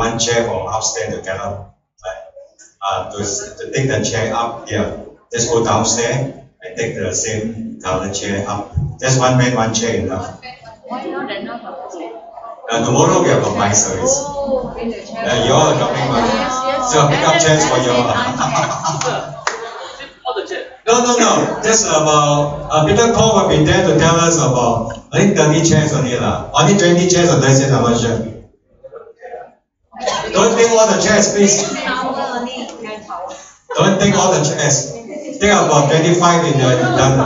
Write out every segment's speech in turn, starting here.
one chair from upstairs to get up. To take the chair up here, just go downstairs and take the same color chair up. Just one man, one chair enough. Why not enough? Tomorrow we have a bike service. You all are coming, so pick up chairs for you all. No. Just about Peter Cole will be there to tell us about, I think 30 chairs only lah. Only 20 chairs or 30 chairs, I'm not sure. Don't take all the chairs, please. Don't take all the chairs. Take about 25 in the done.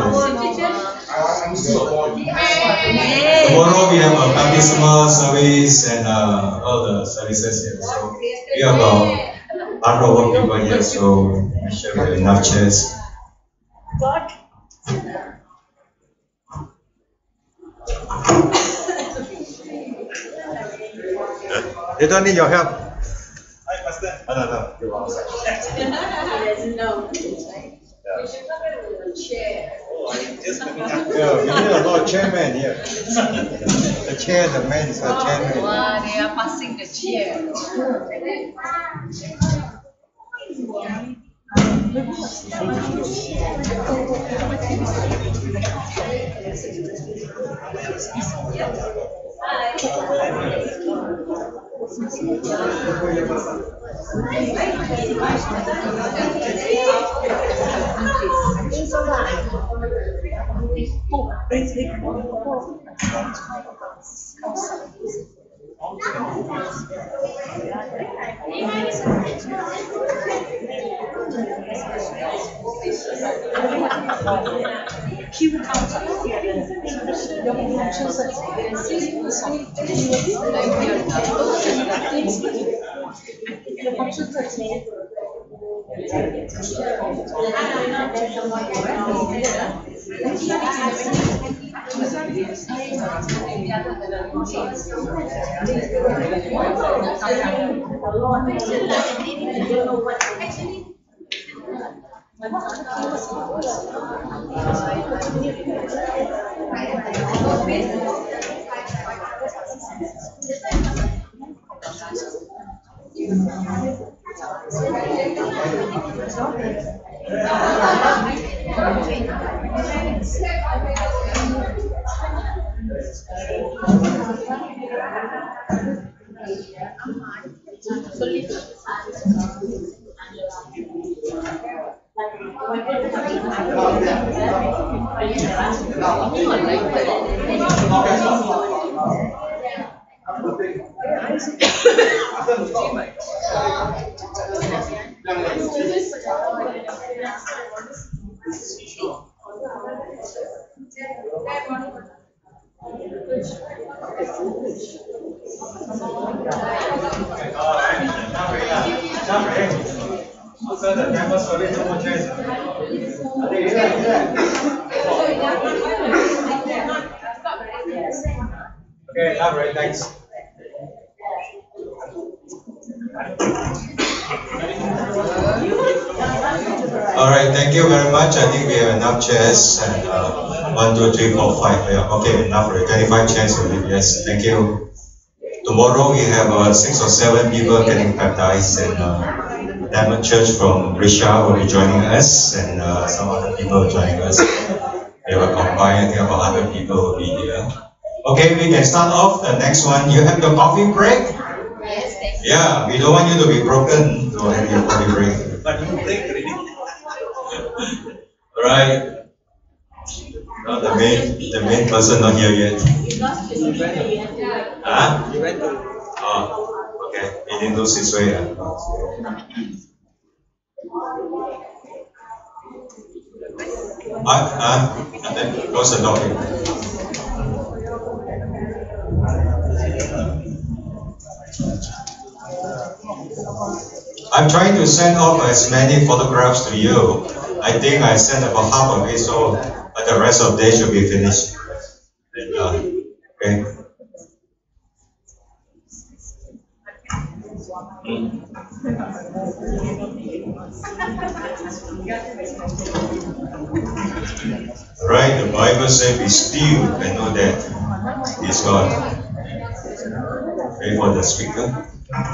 Tomorrow we have a baptismal service and all the services here. So we have about 100 people here, so I'm sure we have enough chairs. They don't need your help. Hi, Pastor. No. You're outside. He doesn't know. Yeah. You should come in with a chair. Just coming up. Yeah, we need a lot of chairmen here. The chair, the men is a chairman. Wow, they are passing the chair. Okay, alright, thanks. Alright, thank you very much. I think we have enough chairs and 1, 2, 3, 4, 5. Yeah, okay, enough. 25 chairs already. Yes, thank you. Tomorrow we have 6 or 7 people getting baptized, and Diamond Church from Risha will be joining us, and some other people will join us. They will combine. I think about 100 people will be here. Okay, we can start off the next one. You have your coffee break? Yes, thank you. Yeah, we don't want you to be broken to have your coffee break. But you break already. Alright. No, the main person not here yet. Huh? You went to. Oh, okay. He didn't lose his way. Close the door. I'm trying to send off as many photographs to you. I think I sent about half of it, so the rest of the day should be finished. And, okay. Right, the Bible says be still and know that He's God. Pray for the speaker. The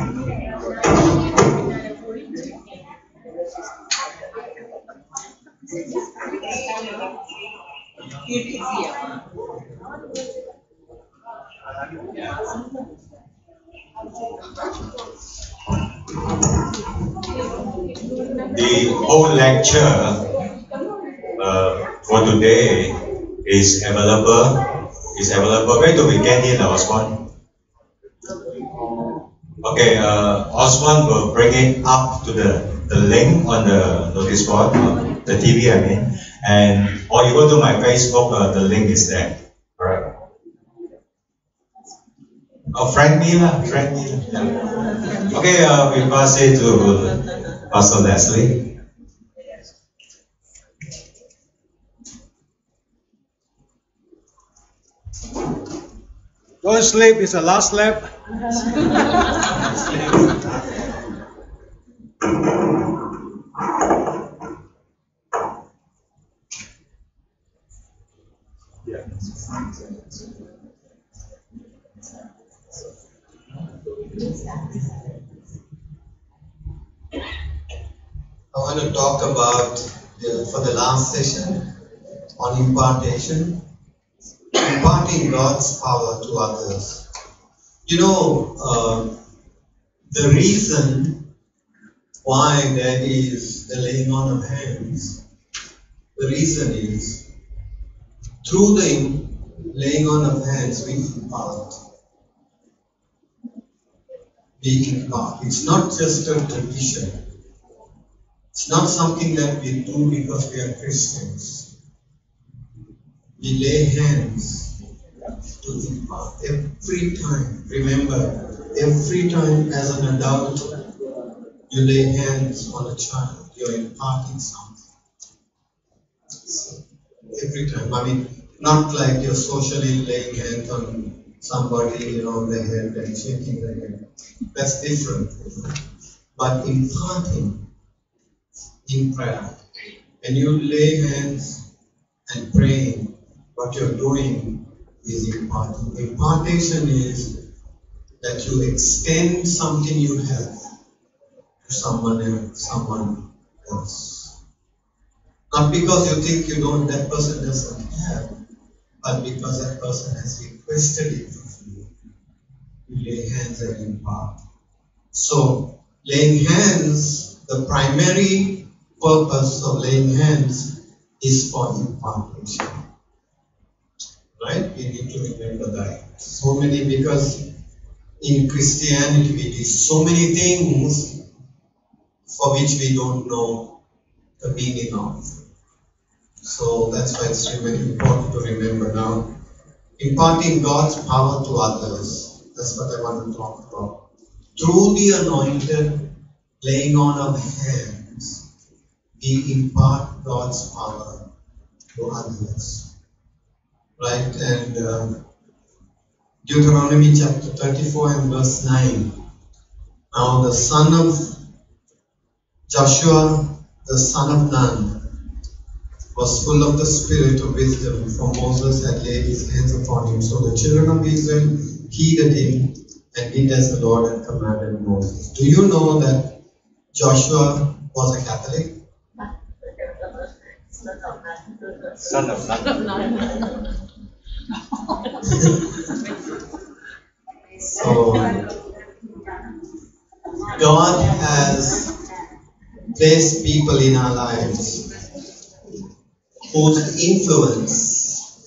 whole lecture for today is available. Where do we get it, Oswan? Okay, Oswan will bring it up to the link on the notice board, the TV I mean, and or you go to my Facebook, the link is there. Alright. Oh, friend me lah. Yeah. Okay, we pass it to Pastor Leslie. Don't sleep, it's the last lap. I want to talk about, for the last session, on impartation, imparting God's power to others. You know, the reason why there is the laying on of hands, the reason is, through the laying on of hands, we impart. We impart. It's not just a tradition. It's not something that we do because we are Christians. We lay hands to impart. Every time, remember, every time as an adult, you lay hands on a child, you're imparting something. Every time. I mean, not like you're socially laying hands on somebody, on the head and shaking their head. That's different. But imparting in prayer, when you lay hands and praying, what you're doing is imparting. Impartation is that you extend something you have to someone else. Not because you think that person doesn't have, but because that person has requested it of you. You lay hands and impart. So, laying hands, the primary purpose of laying hands is for impartation. Right? We need to remember that. So many, because in Christianity we do so many things for which we don't know the meaning of. So that's why it's really important to remember now. Imparting God's power to others. That's what I want to talk about. Through the anointed laying on of hands, we impart God's power to others. Right? And Deuteronomy chapter 34 and verse 9. Now the son of Joshua, the son of Nun, was full of the spirit of wisdom, for Moses had laid his hands upon him. So the children of Israel heeded him and did as the Lord had commanded Moses. Do you know that Joshua was a Catholic? Son of Nun. So God has placed people in our lives whose influence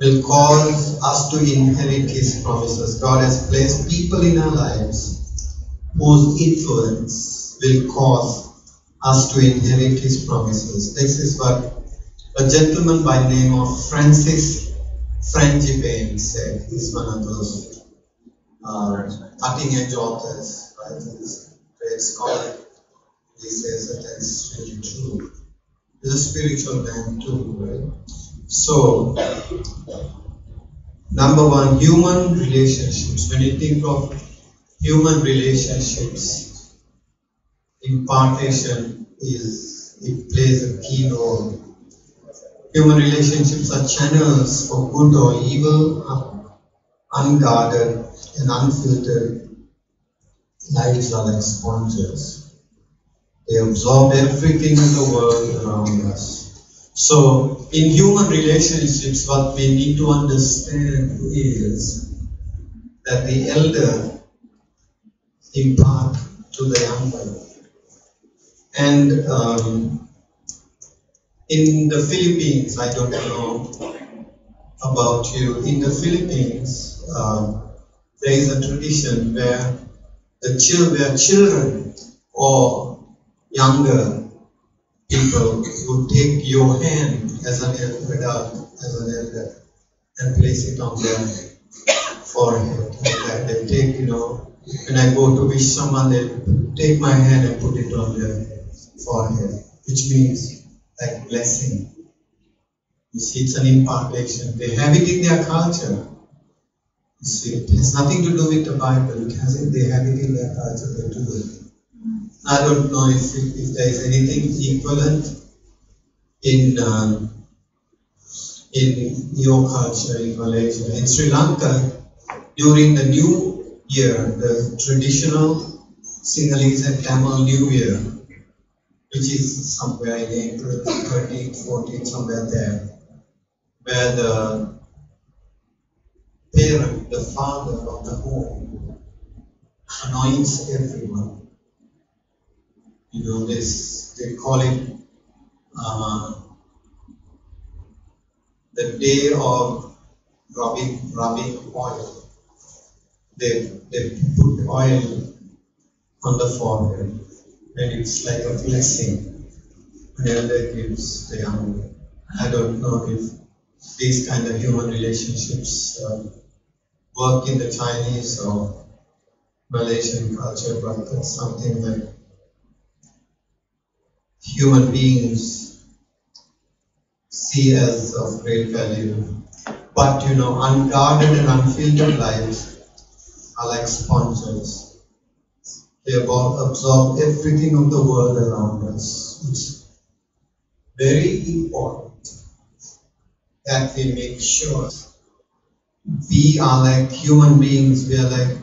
will cause us to inherit His promises. God has placed people in our lives whose influence will cause us to inherit His promises. This is what a gentleman by the name of Francis Frangipane said. He's one of those cutting-edge authors, right? He's a great scholar. He says that that's really true. He's a spiritual man too, right? So, number one, human relationships. When you think of human relationships, impartation plays a key role. Human relationships are channels for good or evil, unguarded and unfiltered lives are like sponges. They absorb everything in the world around us. So, in human relationships, what we need to understand is that the elder impart to the younger. And in the Philippines, I don't know about you, in the Philippines, there is a tradition where where children or younger people would take your hand as an adult, as an elder, and place it on their forehead. And they take, when I go to wish someone, they take my hand and put it on their forehead, which means like blessing. You see, it's an impartation. They have it in their culture. You see, it has nothing to do with the Bible. They have it in their culture, they do it. I don't know if there is anything equivalent in your culture in Malaysia. In Sri Lanka, during the New Year, the traditional Sinhalese and Tamil New Year, which is somewhere in April 13th, 14th, somewhere there, where the parent, the father of the home, anoints everyone. They call it the day of rubbing oil. They put oil on the forehead, and it's like a blessing. An elder gives the younger. I don't know if these kind of human relationships work in the Chinese or Malaysian culture, but that's something that human beings see as of great value. But unguarded and unfiltered lives are like sponges. They absorb everything of the world around us. It's very important that we make sure we are like human beings, we are like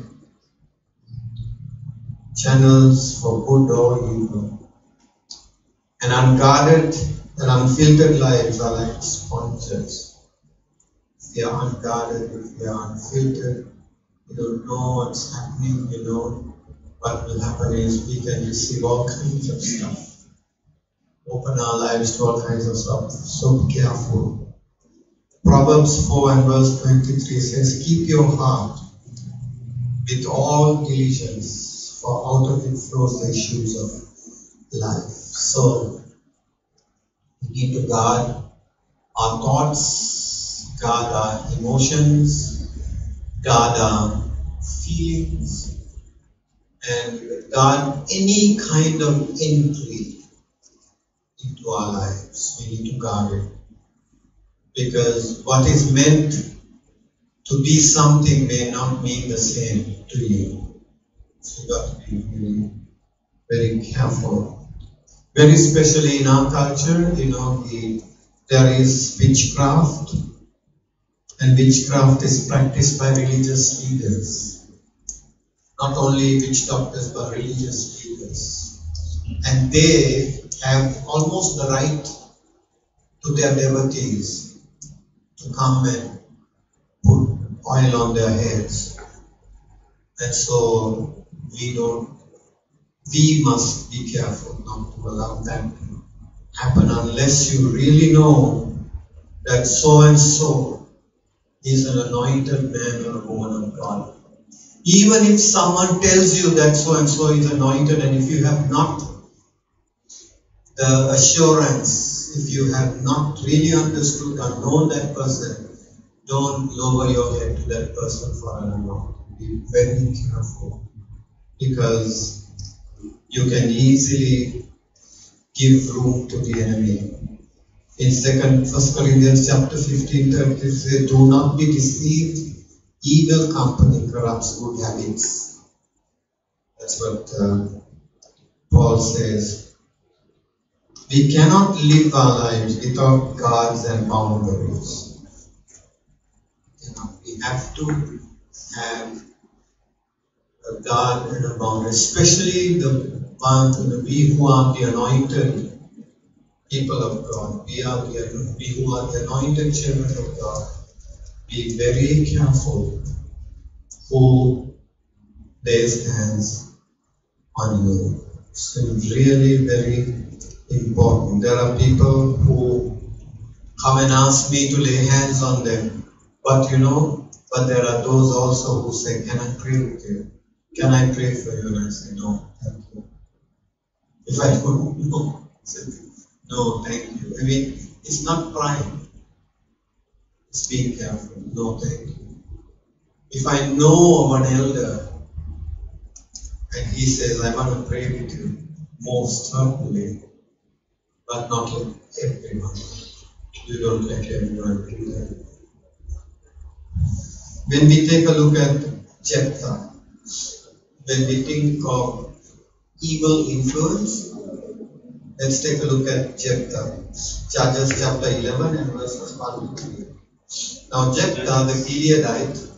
channels for good or evil. And unguarded and unfiltered lives are like sponges. If we are unguarded, if we are unfiltered, we don't know what's happening, what will happen is we can receive all kinds of stuff. Open our lives to all kinds of stuff. So be careful. Proverbs 4 and verse 23 says, keep your heart with all diligence, for out of it flows the issues of life. So, we need to guard our thoughts, guard our emotions, guard our feelings, and guard any kind of entry into our lives. We need to guard it. Because what is meant to be something may not mean the same to you. So you got to be very, very careful. Very especially in our culture, there is witchcraft, and witchcraft is practiced by religious leaders. Not only witch doctors, but religious leaders. And they have almost the right to their devotees to come and put oil on their heads. And so we must be careful not to allow that to happen unless you really know that so and so is an anointed man or a woman of God. Even if someone tells you that so and so is anointed, and if you have not the assurance, if you have not really understood or known that person, don't lower your head to that person for an anointing. Be very careful, because you can easily give room to the enemy. In 1 Corinthians chapter 15:30 it says, do not be deceived, evil company corrupts good habits. That's what Paul says. We cannot live our lives without guards and boundaries. We have to have a guard and a boundary, especially the one, we who are the anointed people of God. We who are the anointed children of God. Be very careful who lays hands on you. It's really very important. There are people who come and ask me to lay hands on them. But there are those also who say, can I pray with you? Can I pray for you? And I say, no, thank you. If I don't know, I say, no, thank you. I mean, it's not pride. It's being careful. No, thank you. If I know of an elder and he says, I want to pray with you, most certainly, but not with everyone. You don't let everyone do that. When we take a look at Jephthah, when we think of evil influence, let's take a look at Jephthah. Judges chapter 11 and verses 1 to 3. Now Jephthah the Gileadite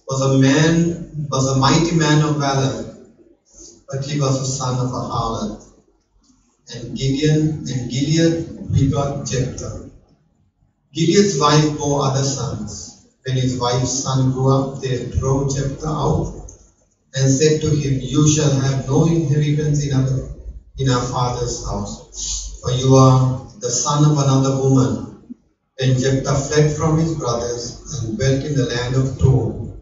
was a mighty man of valor, but he was the son of a harlot. And Gilead begot Jephthah. Gilead's wife bore other sons. When his wife's son grew up, they drove Jephthah out and said to him, you shall have no inheritance in our father's house, for you are the son of another woman. And Jephthah fled from his brothers and dwelt in the land of Tob.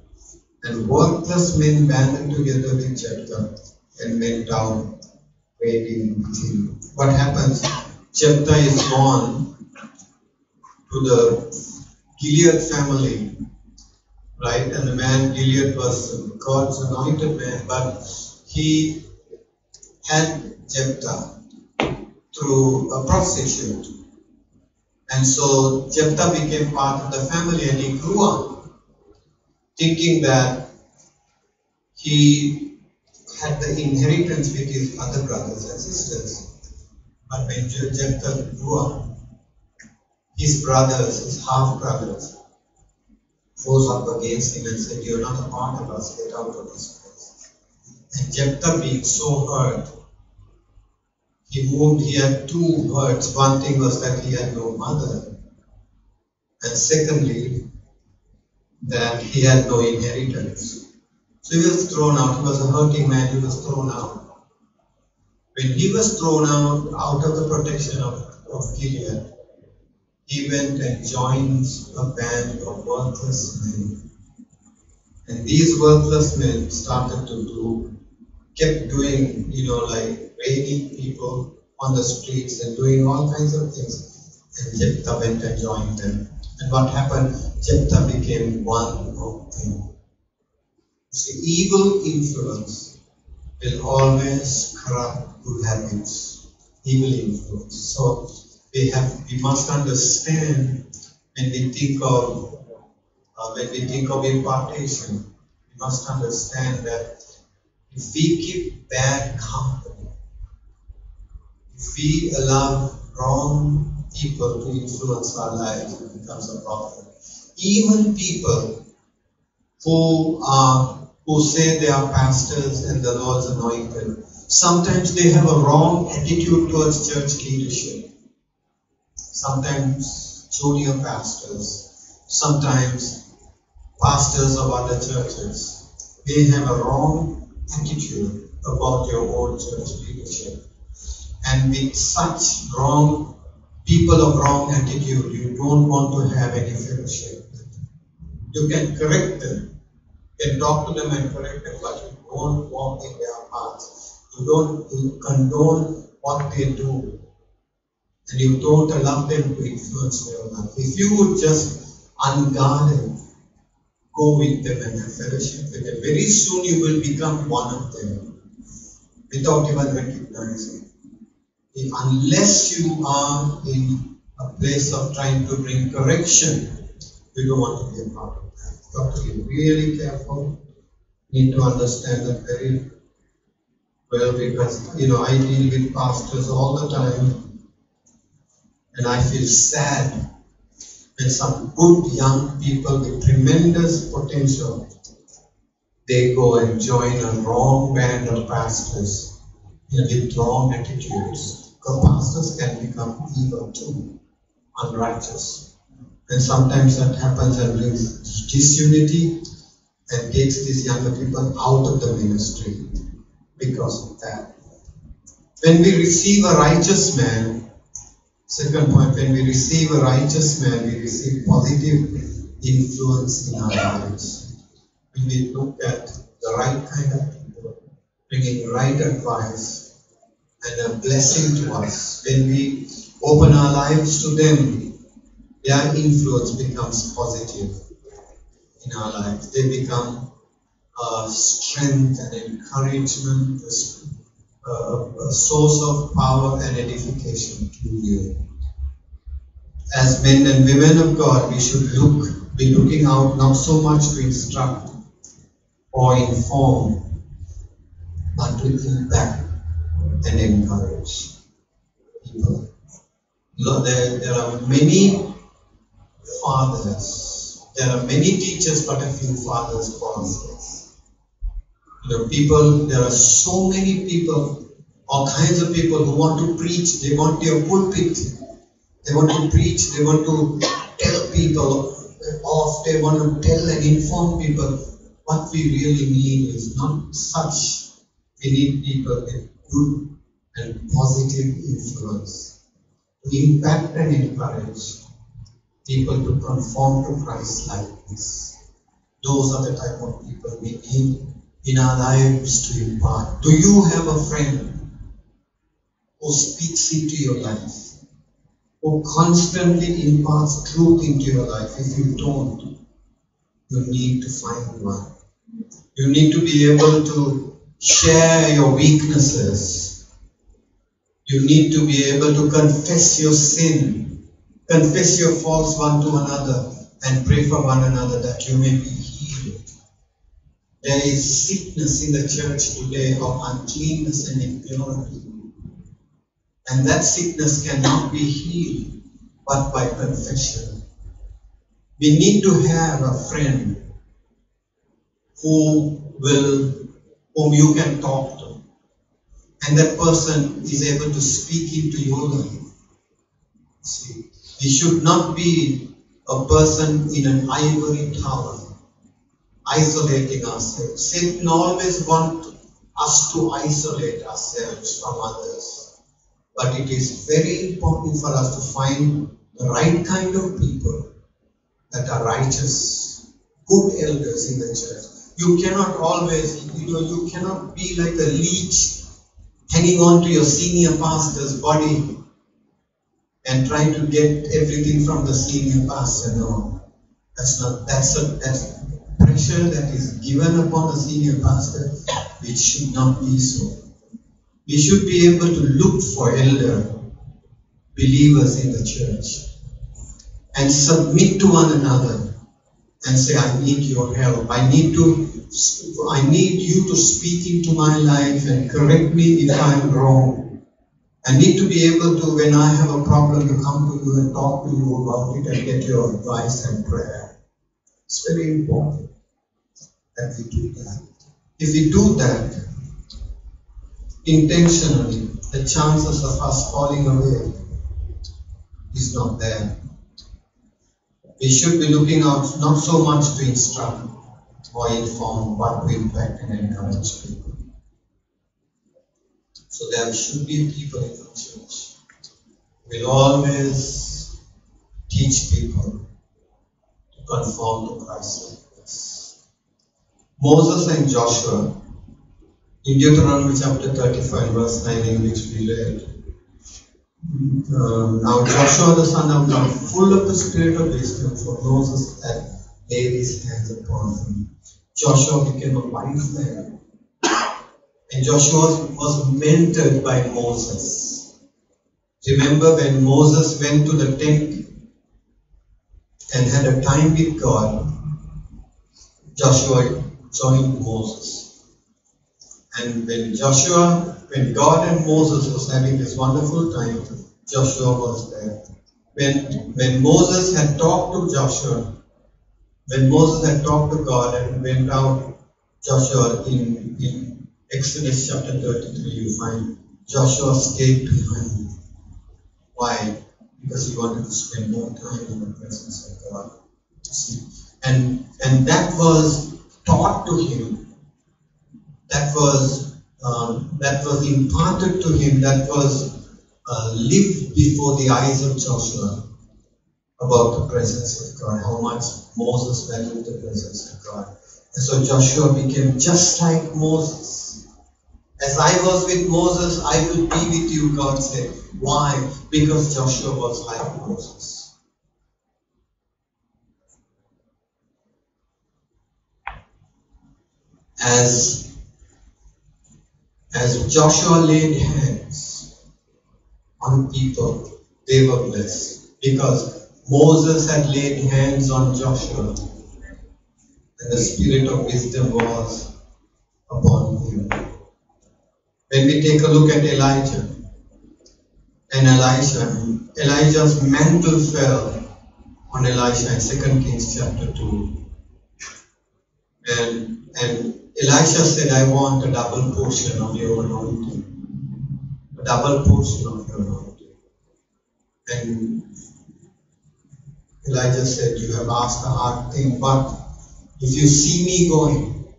And worthless men banded together with Jephthah and went down raiding him. What happens? Jephthah is born to the Gilead family, right? And the man Gilead was God's anointed man, but he had Jephthah through a prostitute. And so Jephthah became part of the family, and he grew up thinking that he had the inheritance with his other brothers and sisters. But when Jephthah grew up, his brothers, his half-brothers, rose up against him and said, you're not a part of us, get out of this place. And Jephthah being so hurt, he had two hurts. One thing was that he had no mother. And secondly, that he had no inheritance. So he was thrown out. He was a hurting man, he was thrown out. When he was thrown out of the protection of Gilead, he went and joined a band of worthless men. And these worthless men kept doing, like raiding people on the streets and doing all kinds of things. And Jephthah went and joined them. And what happened? Jephthah became one of them. See, evil influence will always corrupt good habits. Evil influence. So we must understand when we think of impartation, we must understand that if we keep bad company, if we allow wrong people to influence our lives, it becomes a problem. Even people who say they are pastors and the Lord's anointed, sometimes they have a wrong attitude towards church leadership. Sometimes junior pastors, sometimes pastors of other churches, they have a wrong attitude about your own church leadership. And with such people of wrong attitude, you don't want to have any fellowship. You can correct them, you can talk to them and correct them, but you don't walk in their paths. You condone what they do. And you don't allow them to influence your life. If you would just unguarded go with them and have fellowship with them, very soon you will become one of them without even recognizing. Unless you are in a place of trying to bring correction, you don't want to be a part of that. You have to be really careful. You need to understand that very well, because I deal with pastors all the time. And I feel sad when some good young people with tremendous potential they go and join a wrong band of pastors with wrong attitudes. Because pastors can become evil too, unrighteous. And sometimes that happens and brings disunity and takes these younger people out of the ministry because of that. When we receive a righteous man, second point, when we receive a righteous man, we receive positive influence in our lives. When we look at the right kind of people, bringing right advice and a blessing to us, when we open our lives to them, their influence becomes positive in our lives. They become strength and encouragement, a source of power and edification to you. As men and women of God, we should be looking out not so much to instruct or inform, but to impact and encourage people. There are many fathers, there are many teachers, but a few fathers for us. There are so many people, all kinds of people who want to preach. They want their pulpit. They want to preach. They want to tell people off. They want to tell and inform people. What we really need is not such. We need people with good and positive influence to impact and encourage people to conform to Christ likeness. Those are the type of people we need in our lives to impart. Do you have a friend who speaks into your life, who constantly imparts truth into your life? If you don't, you need to find one. You need to be able to share your weaknesses. You need to be able to confess your sin, confess your faults one to another, and pray for one another that you may be healed. There is sickness in the church today of uncleanness and impurity. And that sickness cannot be healed but by confession. We need to have a friend whom you can talk to. And that person is able to speak into your life. See, we should not be a person in an ivory tower, isolating ourselves. Satan always wants us to isolate ourselves from others. But it is very important for us to find the right kind of people that are righteous, good elders in the church. You cannot always, you cannot be like a leech hanging on to your senior pastor's body and trying to get everything from the senior pastor. No, that's pressure that is given upon the senior pastor, which should not be so. We should be able to look for elder believers in the church and submit to one another and say, I need your help. I need you to speak into my life and correct me if I'm wrong. I need to be able to, when I have a problem, to come to you and talk to you about it and get your advice and prayer. It's very important that we do that. If we do that intentionally, the chances of us falling away is not there. We should be looking out not so much to instruct or inform, but to impact and encourage people. So there should be people in the church who will always teach people to conform to Christ likeness. Moses and Joshua, in Deuteronomy chapter 35, verse 9, in which we read, now Joshua the son of Nun, full of the spirit of wisdom, for Moses had laid his hands upon him. Joshua became a wise man. And Joshua was mentored by Moses. Remember when Moses went to the tent and had a time with God, Joshua joined Moses. And when God and Moses was having this wonderful time, Joshua was there. When Moses had talked to Joshua, when Moses had talked to God and went out Joshua in Exodus chapter 33, you find Joshua stayed behind. Why? Because he wanted to spend more time in the presence of God. See? And that was taught to him. That was imparted to him. That was lived before the eyes of Joshua about the presence of God. How much Moses valued the presence of God. And so Joshua became just like Moses. As I was with Moses, I will be with you, God said. Why? Because Joshua was like Moses. As Joshua laid hands on people, they were blessed. Because Moses had laid hands on Joshua, and the spirit of wisdom was upon him. When we take a look at Elijah and Elijah's mantle fell on Elisha in 2 Kings chapter 2. And Elisha said, I want a double portion of your anointing. A double portion of your anointing. And Elijah said, you have asked a hard thing, but if you see me going,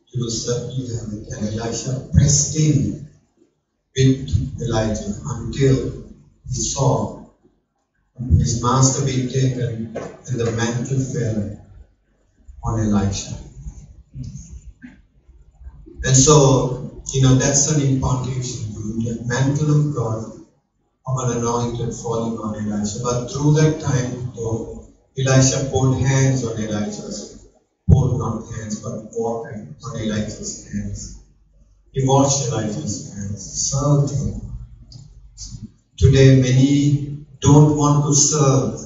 you will certainly have it. And Elisha pressed in with Elijah until he saw his master being taken and the mantle fell on Elisha. And so, that's an impartation. The mantle of God of an anointed falling on Elisha. But through that time, though, Elisha poured hands on Elijah's, poured not hands, but water on Elijah's hands. He washed Elijah's hands, served him. Today, many don't want to serve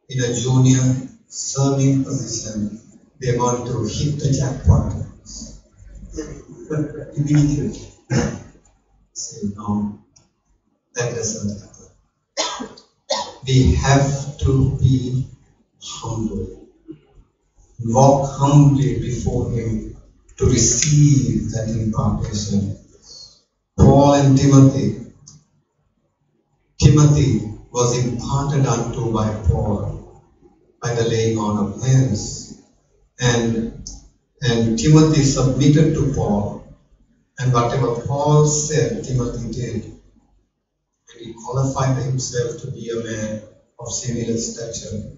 in a junior serving position. They want to hit the jackpot immediately. Say, no, that doesn't happen. We have to be humble. Walk humbly before Him to receive that impartation. Paul and Timothy was imparted unto by Paul by the laying on of hands. And Timothy submitted to Paul. And whatever Paul said, Timothy did. And he qualified himself to be a man of similar stature.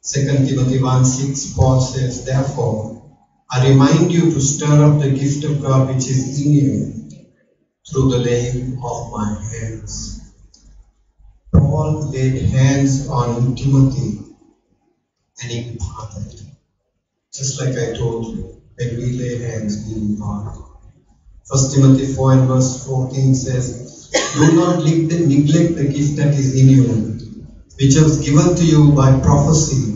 2 Timothy 1:6, Paul says, therefore, I remind you to stir up the gift of God which is in you through the laying of my hands. Paul laid hands on Timothy and imparted. Just like I told you, when we lay hands, we impart. 1 Timothy 4 and verse 14 says, do not neglect the gift that is in you, which was given to you by prophecy,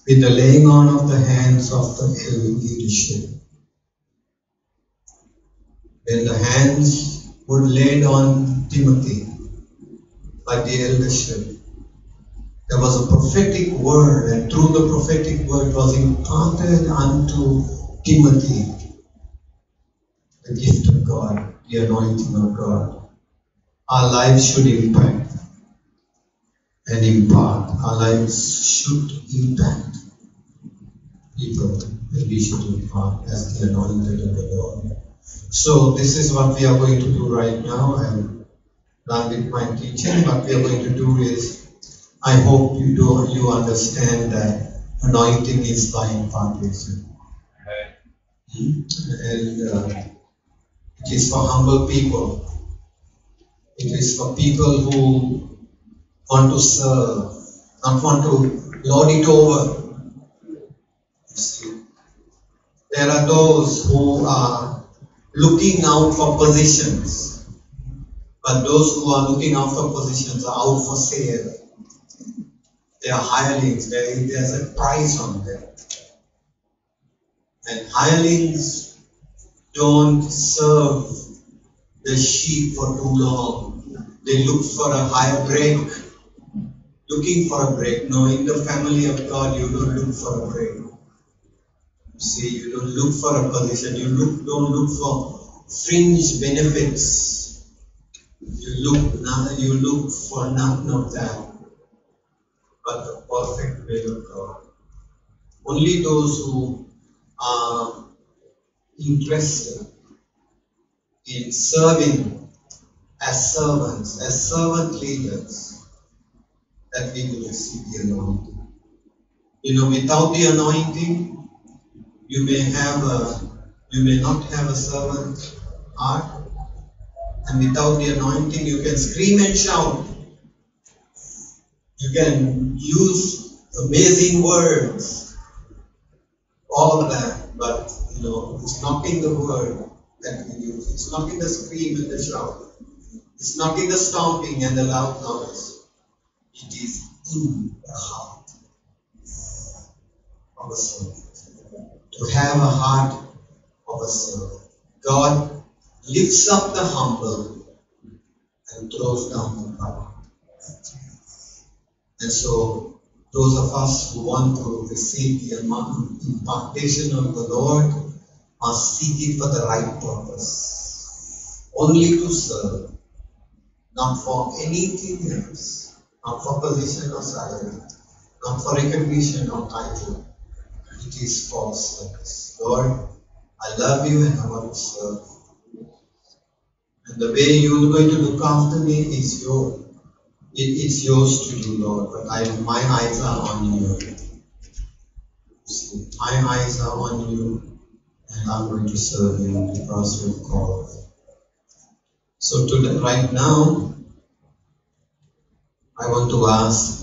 with the laying on of the hands of the leadership. When the hands were laid on Timothy by the eldership, there was a prophetic word, and through the prophetic word was imparted unto Timothy the gift of God, the anointing of God. Our lives should impact and impart. Our lives should impact people, and we should impart as the anointed of the Lord. So this is what we are going to do right now. I'm done with my teaching. What we are going to do is, I hope you understand that anointing is by impartation. And it is for humble people. It is for people who want to serve, not want to lord it over. You see, there are those who are looking out for positions, but those who are looking out for positions are out for sale. They are hirelings. There's a price on them. And hirelings don't serve the sheep for too long. They look for a higher break. Looking for a break. No, in the family of God, you don't look for a break. See, you don't look for a position, don't look for fringe benefits. You look for none of that, but the perfect will of God. Only those who are interested in serving as servants, as servant leaders, that we will receive the anointing. Without the anointing, you may not have a servant heart, and without the anointing, you can scream and shout. You can use amazing words, all of that, but it's not in the word that we use. It's not in the scream and the shout. It's not in the stomping and the loud noise. It is in the heart of a servant. To have a heart of a servant. God lifts up the humble and throws down the proud. And so, those of us who want to receive the impartation of the Lord must seek it for the right purpose. Only to serve, not for anything else, not for position or salary, not for recognition or title. It is for service. Lord, I love you and I want to serve. And the way you're going to look after me is yours. It's yours to do, Lord, but my eyes are on you. See, my eyes are on you, and I'm going to serve you because you've called. So right now, I want to ask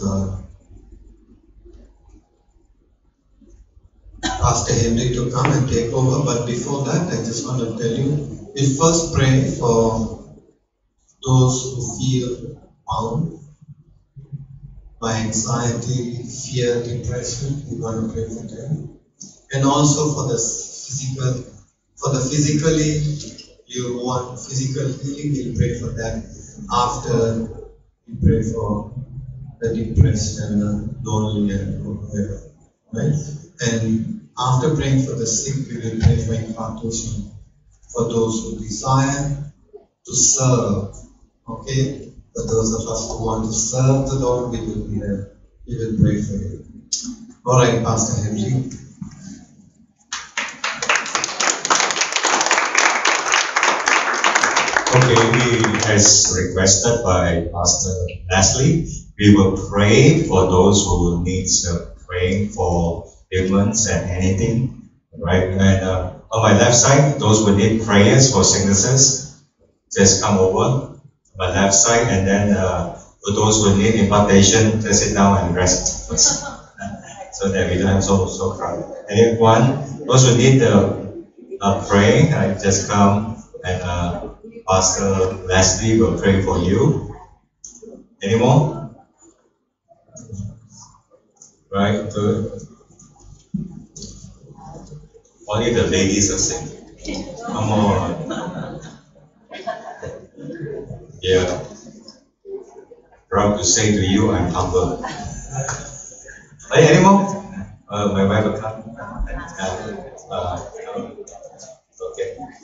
Pastor Henry to come and take over, but before that, I just want to tell you, we first pray for those who feel bound by anxiety, fear, depression. We want to pray for them. And also for the physically, you want physical healing, we'll pray for that after we pray for the depressed and the lonely and whatever. Right? And after praying for the sick, we will pray for impartation for those who desire to serve. Okay? For those of us who want to serve the Lord, we will be there. We will pray for you. Alright, Pastor Henry. Okay, as requested by Pastor Leslie, we will pray for those who need praying for ailments and anything. Right? And on my left side, those who need prayers for sicknesses, just come over. My left side, and then for those who need impartation, just sit down and rest first, so that we don't have so crowded. Anyone, those who need praying, just come and Pastor Leslie will pray for you. Any more? Right, good. Only the ladies are sick. Come on. Yeah. Proud to say to you, I'm humble. Hey, any more? My wife will come.